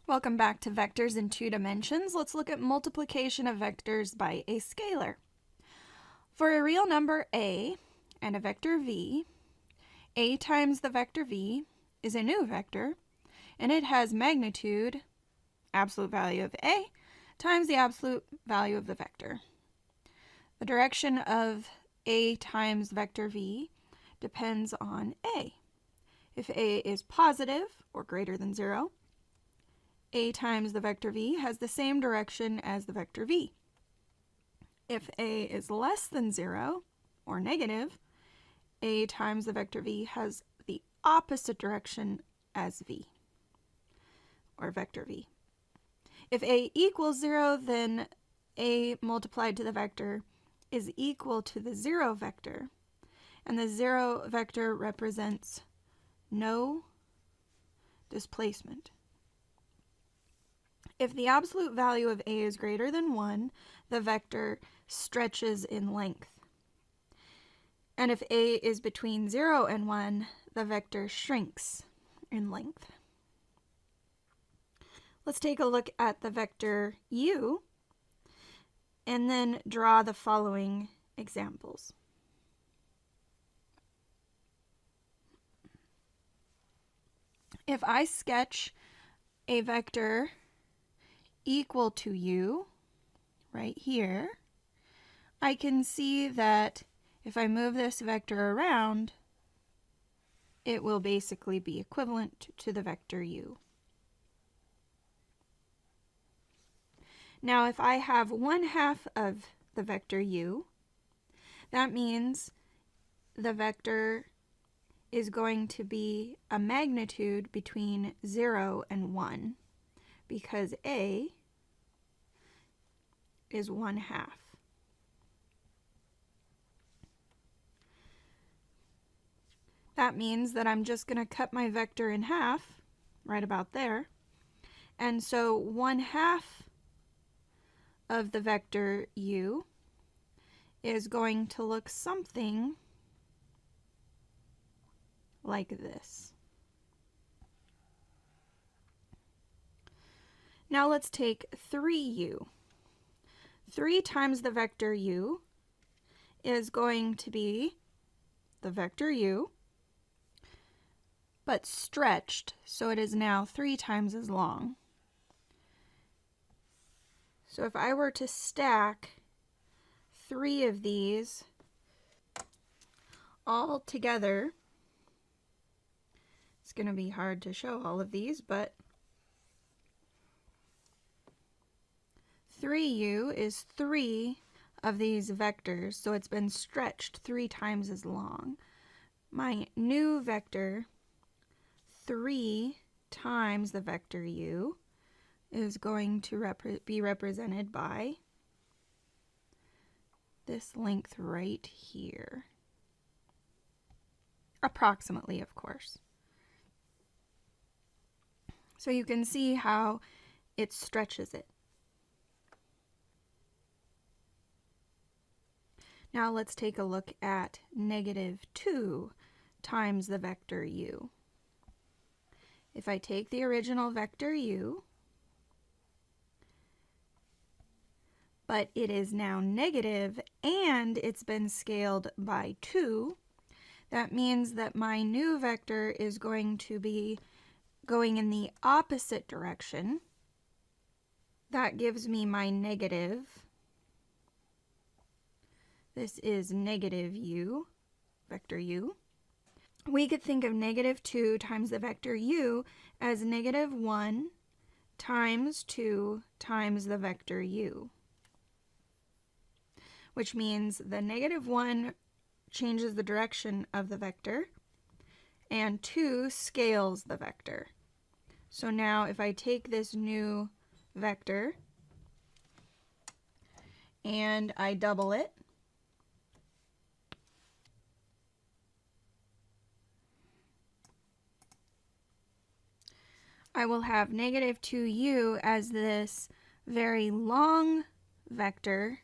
Welcome back to Vectors in Two Dimensions. Let's look at multiplication of vectors by a scalar. For a real number a and a vector v, a times the vector v is a new vector, and it has magnitude, absolute value of a, times the absolute value of the vector. The direction of a times vector v depends on a. If a is positive or greater than 0, a times the vector v has the same direction as the vector v. If a is less than 0 or negative, a times the vector v has the opposite direction as v, or vector v. If a equals 0, then a multiplied to the vector is equal to the 0 vector, and the 0 vector represents no displacement. If the absolute value of a is greater than 1, the vector stretches in length. And if a is between 0 and 1, the vector shrinks in length. Let's take a look at the vector u and then draw the following examples. If I sketch a vector equal to u right here, I can see that if I move this vector around, it will basically be equivalent to the vector u. Now, if I have 1/2 of the vector u, that means the vector is going to be a magnitude between 0 and 1, because a is 1/2. That means that I'm just going to cut my vector in half, right about there. And so 1/2 of the vector u is going to look something like this. Now let's take 3u. 3 times the vector u is going to be the vector u, but stretched, so it is now 3 times as long. So if I were to stack 3 of these all together, it's going to be hard to show all of these, but 3u is 3 of these vectors, so it's been stretched 3 times as long. My new vector, 3 times the vector u, is going to be represented by this length right here. Approximately, of course. So you can see how it stretches it. Now let's take a look at -2 times the vector u. If I take the original vector u, but it is now negative and it's been scaled by 2, that means that my new vector is going to be going in the opposite direction. That gives me my negative. This is -u, vector u. We could think of -2 times the vector u as -1 times 2 times the vector u, which means the -1 changes the direction of the vector, and 2 scales the vector. So now if I take this new vector and I double it, I will have -2u as this very long vector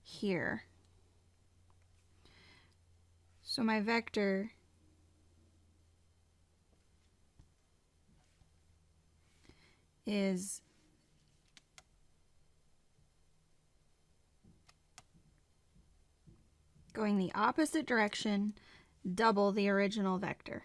here. So my vector is going the opposite direction, double the original vector.